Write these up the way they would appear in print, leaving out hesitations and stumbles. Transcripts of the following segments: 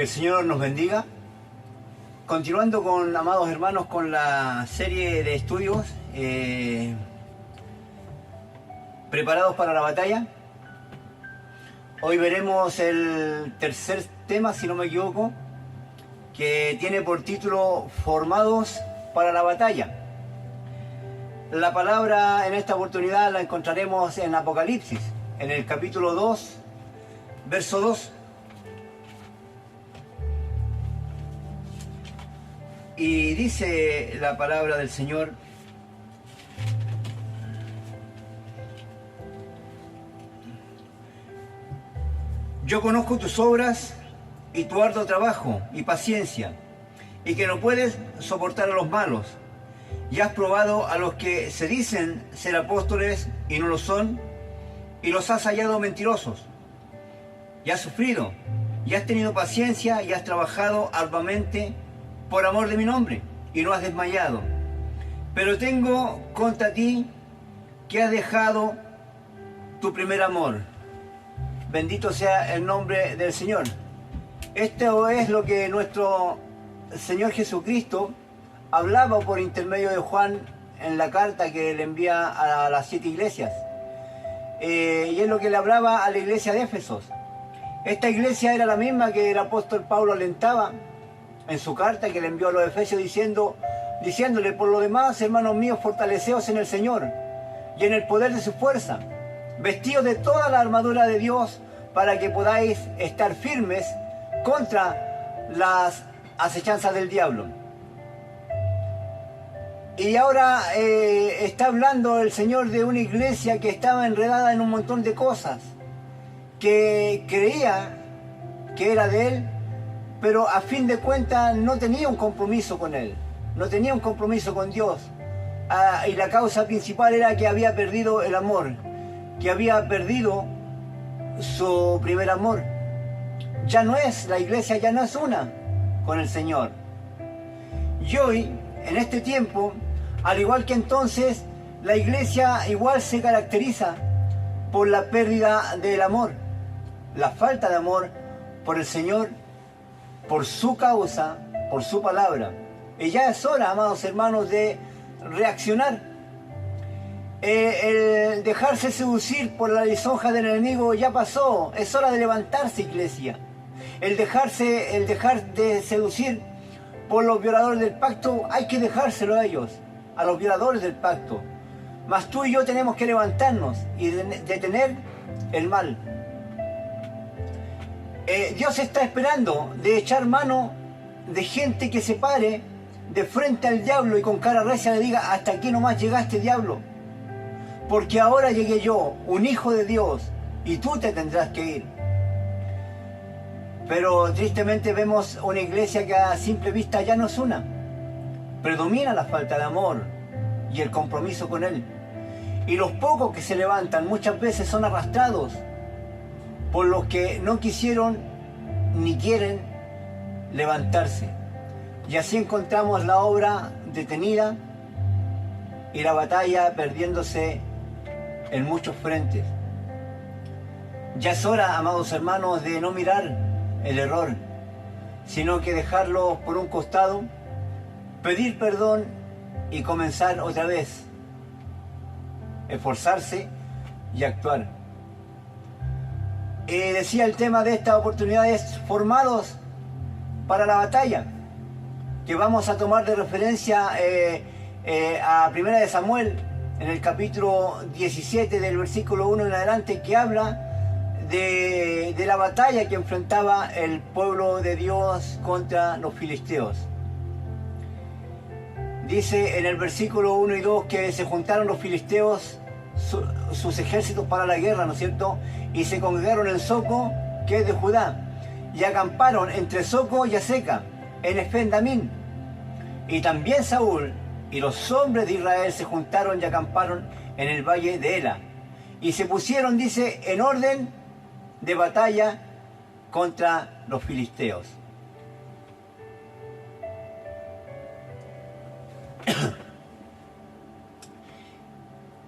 Que el Señor nos bendiga. Continuando con, amados hermanos, con la serie de estudios preparados para la batalla. Hoy veremos el tercer tema, si no me equivoco, que tiene por título Formados para la batalla. La palabra en esta oportunidad la encontraremos en Apocalipsis, en el capítulo 2, verso 2. Y dice la palabra del Señor: yo conozco tus obras y tu arduo trabajo y paciencia, y que no puedes soportar a los malos, y has probado a los que se dicen ser apóstoles y no lo son, y los has hallado mentirosos, y has sufrido, y has tenido paciencia, y has trabajado arduamente por amor de mi nombre, y no has desmayado. Pero tengo contra ti que has dejado tu primer amor. Bendito sea el nombre del Señor. Esto es lo que nuestro Señor Jesucristo hablaba por intermedio de Juan en la carta que le envía a las 7 iglesias. Y es lo que le hablaba a la iglesia de Éfesos. Esta iglesia era la misma que el apóstol Pablo alentaba en su carta que le envió a los Efesios diciéndole: por lo demás, hermanos míos, fortaleceos en el Señor y en el poder de su fuerza, vestidos de toda la armadura de Dios, para que podáis estar firmes contra las acechanzas del diablo. Y ahora está hablando el Señor de una iglesia que estaba enredada en un montón de cosas, que creía que era de Él, pero a fin de cuentas no tenía un compromiso con Él, no tenía un compromiso con Dios. Y la causa principal era que había perdido el amor, que había perdido su primer amor. Ya no es, la iglesia ya no es una con el Señor. Y hoy, en este tiempo, al igual que entonces, la iglesia igual se caracteriza por la pérdida del amor, la falta de amor por el Señor, por su causa, por su palabra. Y ya es hora, amados hermanos, de reaccionar. El dejarse seducir por la lisonja del enemigo ya pasó. Es hora de levantarse, iglesia. El dejar de seducir por los violadores del pacto, hay que dejárselo a ellos, a los violadores del pacto. Mas tú y yo tenemos que levantarnos y detener el mal. Dios está esperando de echar mano de gente que se pare de frente al diablo y con cara recia le diga: hasta aquí nomás llegaste, diablo, porque ahora llegué yo, un hijo de Dios, y tú te tendrás que ir. Pero tristemente vemos una iglesia que a simple vista ya no es una. Predomina la falta de amor y el compromiso con Él. Y los pocos que se levantan muchas veces son arrastrados por los que no quisieron ni quieren levantarse. Y así encontramos la obra detenida y la batalla perdiéndose en muchos frentes. Ya es hora, amados hermanos, de no mirar el error, sino que dejarlo por un costado, pedir perdón y comenzar otra vez, esforzarse y actuar. Decía, el tema de esta oportunidad es formados para la batalla, que vamos a tomar de referencia a Primera de Samuel, en el capítulo 17 del versículo 1 en adelante, que habla de la batalla que enfrentaba el pueblo de Dios contra los filisteos. Dice en el versículo 1 y 2 que se juntaron los filisteos, sus ejércitos, para la guerra, ¿no es cierto? Y se congregaron en Soco, que es de Judá, y acamparon entre Soco y Aseca, en Efendamín. Y también Saúl y los hombres de Israel se juntaron y acamparon en el valle de Ela, y se pusieron, dice, en orden de batalla contra los filisteos.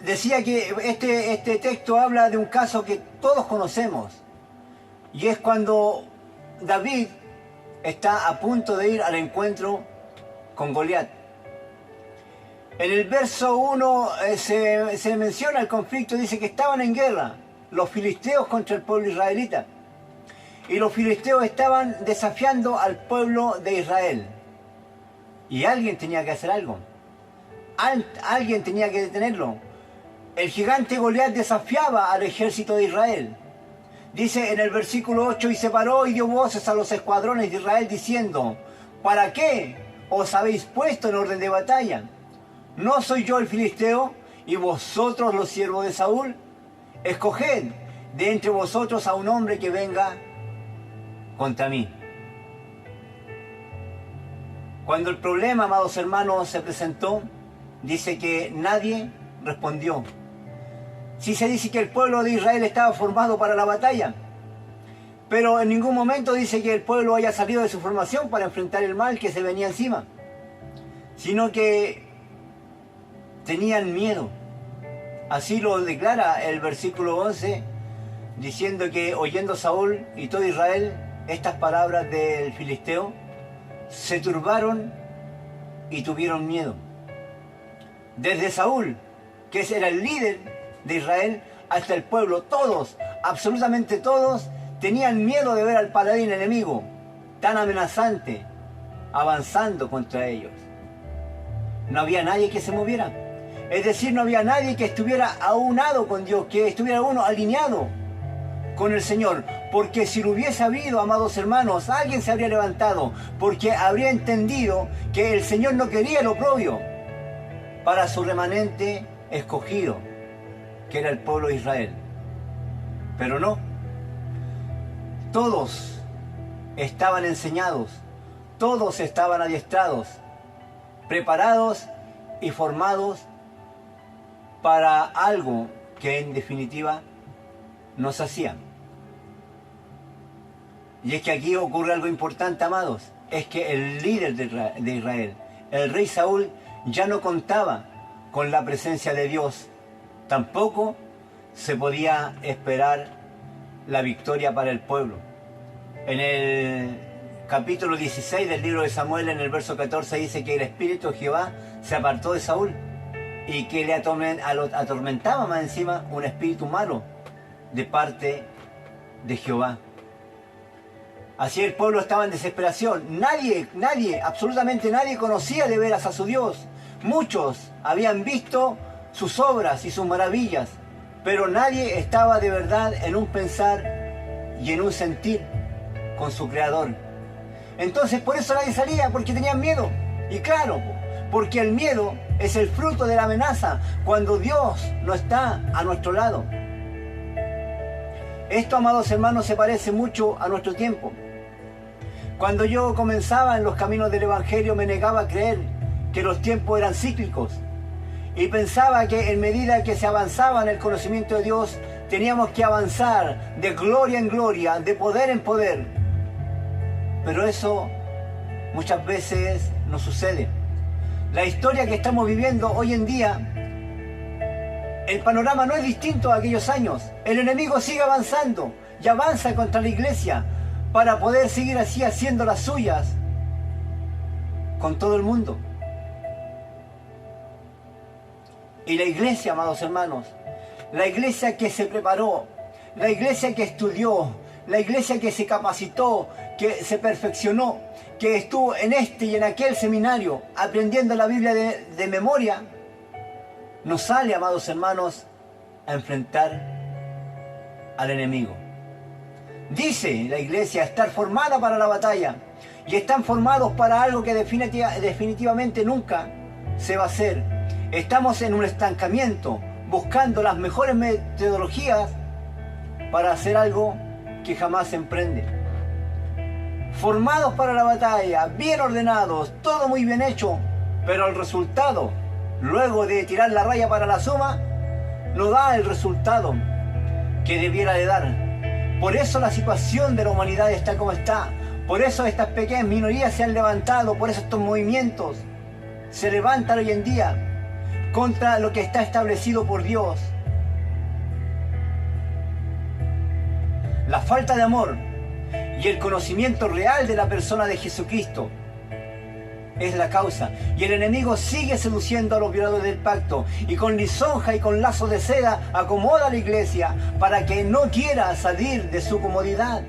Decía que este texto habla de un caso que todos conocemos, y es cuando David está a punto de ir al encuentro con Goliat. En el verso 1 se menciona el conflicto, dice que estaban en guerra los filisteos contra el pueblo israelita. Y los filisteos estaban desafiando al pueblo de Israel. Y alguien tenía que hacer algo. Alguien tenía que detenerlo. El gigante Goliat desafiaba al ejército de Israel. Dice en el versículo 8, y se paró y dio voces a los escuadrones de Israel diciendo, ¿para qué os habéis puesto en orden de batalla? ¿No soy yo el filisteo y vosotros los siervos de Saúl? Escoged de entre vosotros a un hombre que venga contra mí. Cuando el problema, amados hermanos, se presentó, dice que nadie respondió. Sí se dice que el pueblo de Israel estaba formado para la batalla, pero en ningún momento dice que el pueblo haya salido de su formación para enfrentar el mal que se venía encima, sino que tenían miedo. Así lo declara el versículo 11, diciendo que oyendo Saúl y todo Israel estas palabras del filisteo, se turbaron y tuvieron miedo. Desde Saúl, que era el líder de Israel, hasta el pueblo, todos, absolutamente todos, tenían miedo de ver al paladín enemigo, tan amenazante, avanzando contra ellos. No había nadie que se moviera. Es decir, no había nadie que estuviera aunado con Dios, que estuviera uno alineado con el Señor. Porque si lo hubiese habido, amados hermanos, alguien se habría levantado, porque habría entendido que el Señor no quería el oprobio para su remanente escogido, que era el pueblo de Israel. Pero no. Todos estaban enseñados, todos estaban adiestrados, preparados y formados para algo que en definitiva nos hacían. Y es que aquí ocurre algo importante, amados, es que el líder de Israel, el rey Saúl, ya no contaba con la presencia de Dios. Tampoco se podía esperar la victoria para el pueblo. En el capítulo 16 del libro de Samuel, en el verso 14, dice que el espíritu de Jehová se apartó de Saúl y que le atormentaba más encima un espíritu malo de parte de Jehová. Así el pueblo estaba en desesperación. Nadie, absolutamente nadie conocía de veras a su Dios. Muchos habían visto sus obras y sus maravillas, pero nadie estaba de verdad en un pensar y en un sentir con su Creador. Entonces por eso nadie salía, porque tenían miedo. Y claro, porque el miedo es el fruto de la amenaza cuando Dios no está a nuestro lado. Esto, amados hermanos, se parece mucho a nuestro tiempo. Cuando yo comenzaba en los caminos del Evangelio, me negaba a creer que los tiempos eran cíclicos y pensaba que en medida que se avanzaba en el conocimiento de Dios, teníamos que avanzar de gloria en gloria, de poder en poder. Pero eso muchas veces no sucede. La historia que estamos viviendo hoy en día, el panorama no es distinto a aquellos años. El enemigo sigue avanzando y avanza contra la iglesia para poder seguir así haciendo las suyas con todo el mundo. Y la iglesia, amados hermanos, la iglesia que se preparó, la iglesia que estudió, la iglesia que se capacitó, que se perfeccionó, que estuvo en este y en aquel seminario aprendiendo la Biblia de memoria, nos sale, amados hermanos, a enfrentar al enemigo. Dice la iglesia estar formada para la batalla y están formados para algo que definitivamente nunca se va a hacer. Estamos en un estancamiento, buscando las mejores metodologías para hacer algo que jamás se emprende. Formados para la batalla, bien ordenados, todo muy bien hecho, pero el resultado, luego de tirar la raya para la suma, no da el resultado que debiera de dar. Por eso la situación de la humanidad está como está. Por eso estas pequeñas minorías se han levantado, por eso estos movimientos se levantan hoy en día contra lo que está establecido por Dios. La falta de amor y el conocimiento real de la persona de Jesucristo es la causa. Y el enemigo sigue seduciendo a los violadores del pacto y con lisonja y con lazos de seda acomoda a la iglesia para que no quiera salir de su comodidad.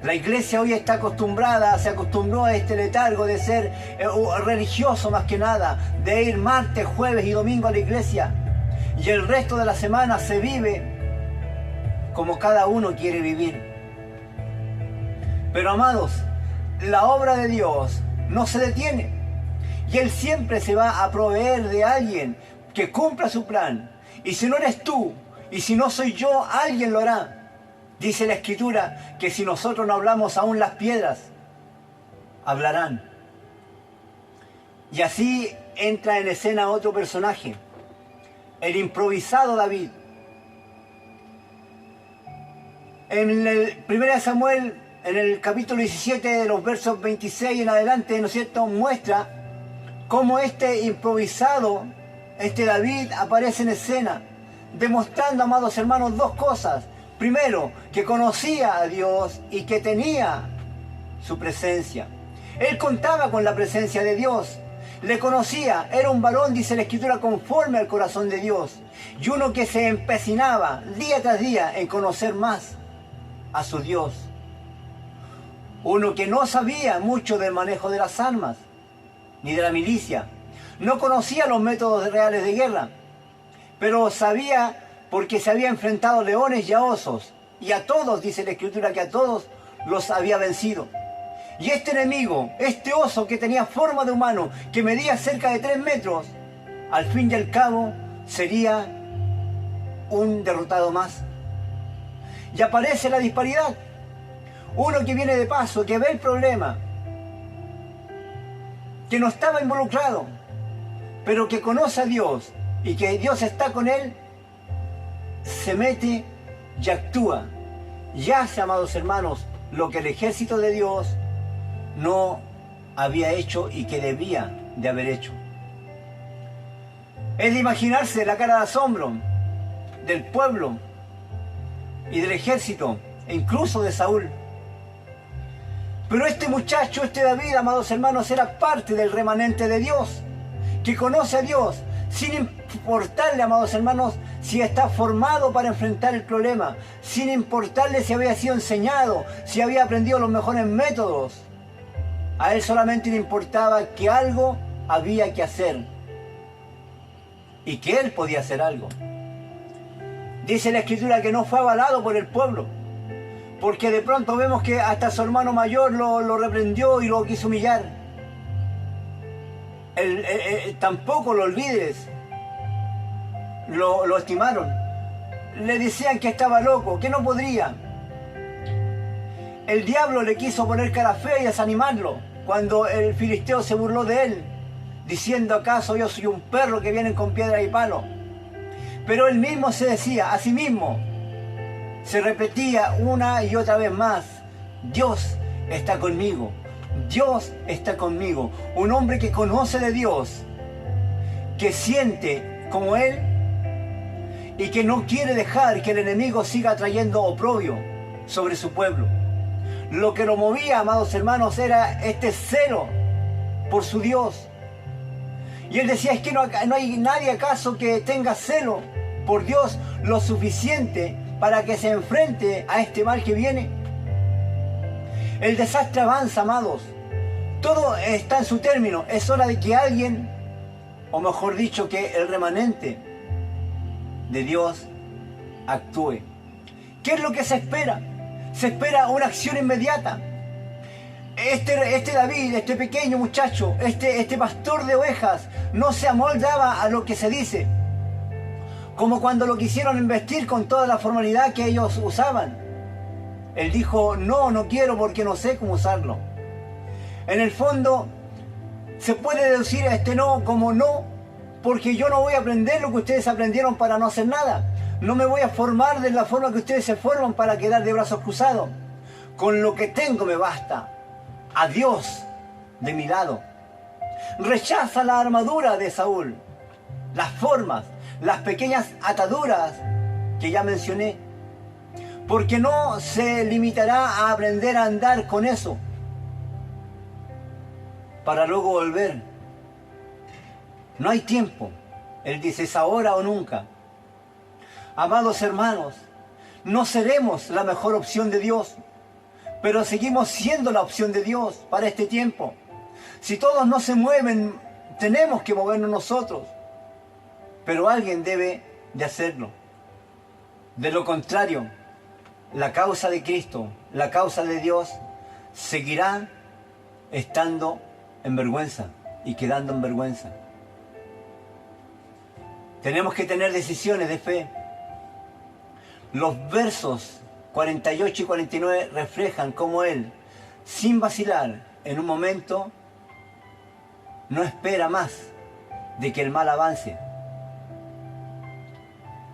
La iglesia hoy está acostumbrada, se acostumbró a este letargo de ser religioso más que nada, de ir martes, jueves y domingo a la iglesia. Y el resto de la semana se vive como cada uno quiere vivir. Pero amados, la obra de Dios no se detiene. Y Él siempre se va a proveer de alguien que cumpla su plan. Y si no eres tú, y si no soy yo, alguien lo hará. Dice la Escritura que si nosotros no hablamos, aún las piedras hablarán. Y así entra en escena otro personaje, el improvisado David. En el 1 Samuel, en el capítulo 17, de los versos 26 en adelante, ¿no es cierto?, muestra cómo este improvisado, este David, aparece en escena, demostrando, amados hermanos, dos cosas. Primero, que conocía a Dios y que tenía su presencia. Él contaba con la presencia de Dios. Le conocía, era un varón, dice la Escritura, conforme al corazón de Dios. Y uno que se empecinaba día tras día en conocer más a su Dios. Uno que no sabía mucho del manejo de las armas, ni de la milicia. No conocía los métodos reales de guerra, pero sabía porque se había enfrentado a leones y a osos. Y a todos, dice la Escritura, que a todos los había vencido. Y este enemigo, este oso que tenía forma de humano, que medía cerca de 3 metros, al fin y al cabo sería un derrotado más. Y aparece la disparidad. Uno que viene de paso, que ve el problema, que no estaba involucrado, pero que conoce a Dios y que Dios está con él, se mete y actúa. Y hace, amados hermanos, lo que el ejército de Dios no había hecho y que debía de haber hecho. Es de imaginarse la cara de asombro del pueblo y del ejército, e incluso de Saúl. Pero este muchacho, este David, amados hermanos, era parte del remanente de Dios, que conoce a Dios, sin importarle, amados hermanos, si está formado para enfrentar el problema, sin importarle si había sido enseñado, si había aprendido los mejores métodos. A él solamente le importaba que algo había que hacer y que él podía hacer algo. Dice la Escritura que no fue avalado por el pueblo, porque de pronto vemos que hasta su hermano mayor lo reprendió y lo quiso humillar. Tampoco los líderes lo estimaron. Le decían que estaba loco, que no podría. El diablo le quiso poner cara fea y desanimarlo cuando el filisteo se burló de él, diciendo: ¿acaso yo soy un perro que vienen con piedra y palo? Pero él mismo se decía a sí mismo, se repetía una y otra vez más: Dios está conmigo, Dios está conmigo. Un hombre que conoce de Dios, que siente como él y que no quiere dejar que el enemigo siga trayendo oprobio sobre su pueblo. Lo que lo movía, amados hermanos, era este celo por su Dios. Y él decía: es que no hay nadie acaso que tenga celo por Dios lo suficiente para que se enfrente a este mal que viene. El desastre avanza, amados. Todo está en su término. Es hora de que alguien, o mejor dicho, que el remanente de Dios actúe. ¿Qué es lo que se espera? Se espera una acción inmediata. Este David, este pequeño muchacho, este pastor de ovejas, no se amoldaba a lo que se dice, como cuando lo quisieron investir con toda la formalidad que ellos usaban. Él dijo: no quiero porque no sé cómo usarlo. En el fondo, se puede deducir a este no como no, porque yo no voy a aprender lo que ustedes aprendieron para no hacer nada. No me voy a formar de la forma que ustedes se forman para quedar de brazos cruzados. Con lo que tengo me basta. A Dios de mi lado. Rechaza la armadura de Saúl, las formas, las pequeñas ataduras que ya mencioné. porque no se limitará a aprender a andar con eso para luego volver. No hay tiempo. Él dice, es ahora o nunca. Amados hermanos, no seremos la mejor opción de Dios, pero seguimos siendo la opción de Dios para este tiempo. Si todos no se mueven, tenemos que movernos nosotros, pero alguien debe de hacerlo. De lo contrario, la causa de Cristo, la causa de Dios, seguirá estando en vergüenza y quedando en vergüenza. Tenemos que tener decisiones de fe. Los versos 48 y 49 reflejan cómo Él, sin vacilar, en un momento, no espera más de que el mal avance,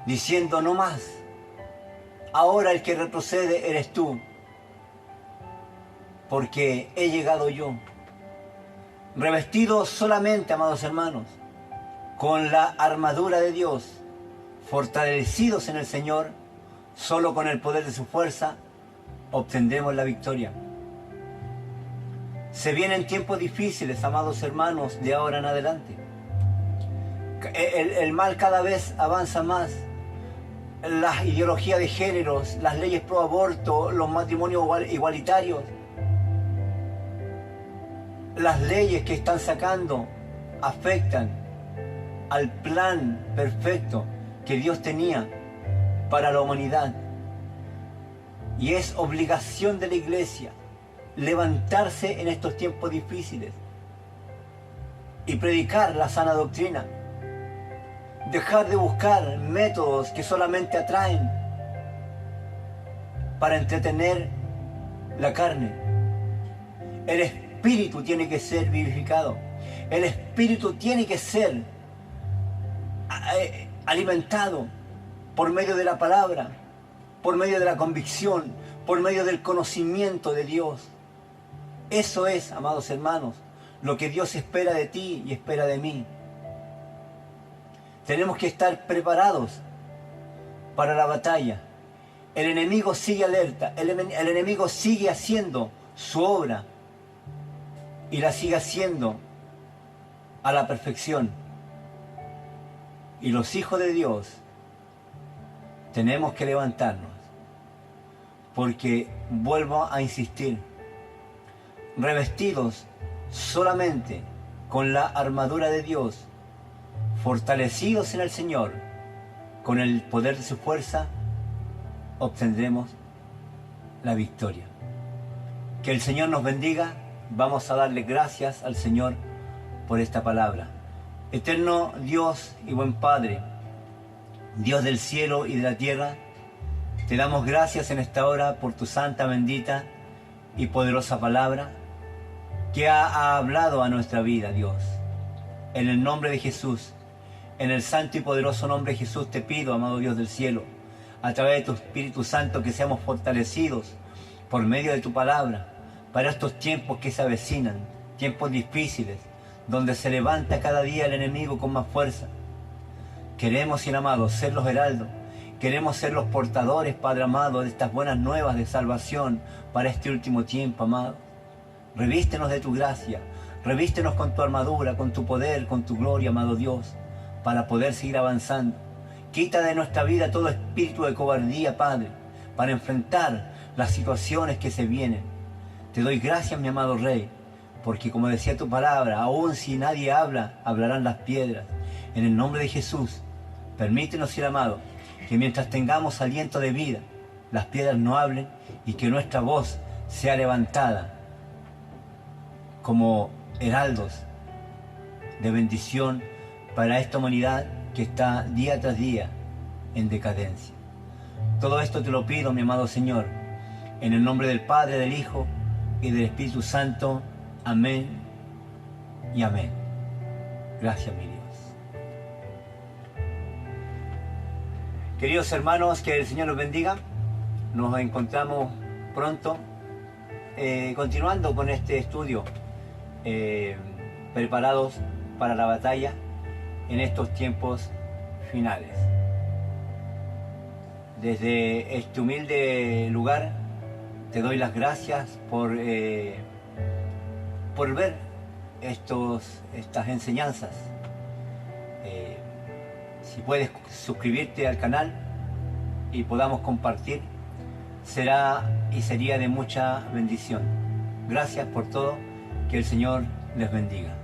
diciendo no más, ahora el que retrocede eres tú, porque he llegado yo, revestido solamente, amados hermanos, con la armadura de Dios, fortalecidos en el Señor, solo con el poder de su fuerza obtendremos la victoria. Se vienen tiempos difíciles, amados hermanos, de ahora en adelante. El mal cada vez avanza más. Las ideologías de géneros, las leyes pro aborto, los matrimonios igualitarios, las leyes que están sacando afectan al plan perfecto que Dios tenía para la humanidad. Y es obligación de la iglesia levantarse en estos tiempos difíciles y predicar la sana doctrina. Dejar de buscar métodos que solamente atraen para entretener la carne. El espíritu tiene que ser vivificado. El espíritu tiene que ser alimentado por medio de la palabra, por medio de la convicción, por medio del conocimiento de Dios. Eso es, amados hermanos, lo que Dios espera de ti y espera de mí. Tenemos que estar preparados para la batalla. El enemigo sigue alerta, el enemigo sigue haciendo su obra y la sigue haciendo a la perfección. Y los hijos de Dios tenemos que levantarnos, porque vuelvo a insistir, revestidos solamente con la armadura de Dios, fortalecidos en el Señor, con el poder de su fuerza, obtendremos la victoria. Que el Señor nos bendiga. Vamos a darle gracias al Señor por esta palabra. Eterno Dios y buen Padre, Dios del cielo y de la tierra, te damos gracias en esta hora por tu santa, bendita y poderosa palabra que ha hablado a nuestra vida, Dios. En el nombre de Jesús, en el santo y poderoso nombre de Jesús, te pido, amado Dios del cielo, a través de tu Espíritu Santo, que seamos fortalecidos por medio de tu palabra para estos tiempos que se avecinan, tiempos difíciles, donde se levanta cada día el enemigo con más fuerza. Queremos, Señor amado, ser los heraldos, queremos ser los portadores, Padre amado, de estas buenas nuevas de salvación para este último tiempo, amado. Revístenos de tu gracia, revístenos con tu armadura, con tu poder, con tu gloria, amado Dios, para poder seguir avanzando. Quita de nuestra vida todo espíritu de cobardía, Padre, para enfrentar las situaciones que se vienen. Te doy gracias, mi amado Rey, porque como decía tu palabra, aun si nadie habla, hablarán las piedras. En el nombre de Jesús, permítenos, Señor amado, que mientras tengamos aliento de vida, las piedras no hablen y que nuestra voz sea levantada como heraldos de bendición para esta humanidad que está día tras día en decadencia. Todo esto te lo pido, mi amado Señor, en el nombre del Padre, del Hijo y del Espíritu Santo. Amén y amén. Gracias, mi Dios. Queridos hermanos, que el Señor los bendiga. Nos encontramos pronto continuando con este estudio, preparados para la batalla en estos tiempos finales. Desde este humilde lugar te doy las gracias por ver estas enseñanzas. Si puedes suscribirte al canal y podamos compartir, sería de mucha bendición. Gracias por todo, que el Señor les bendiga.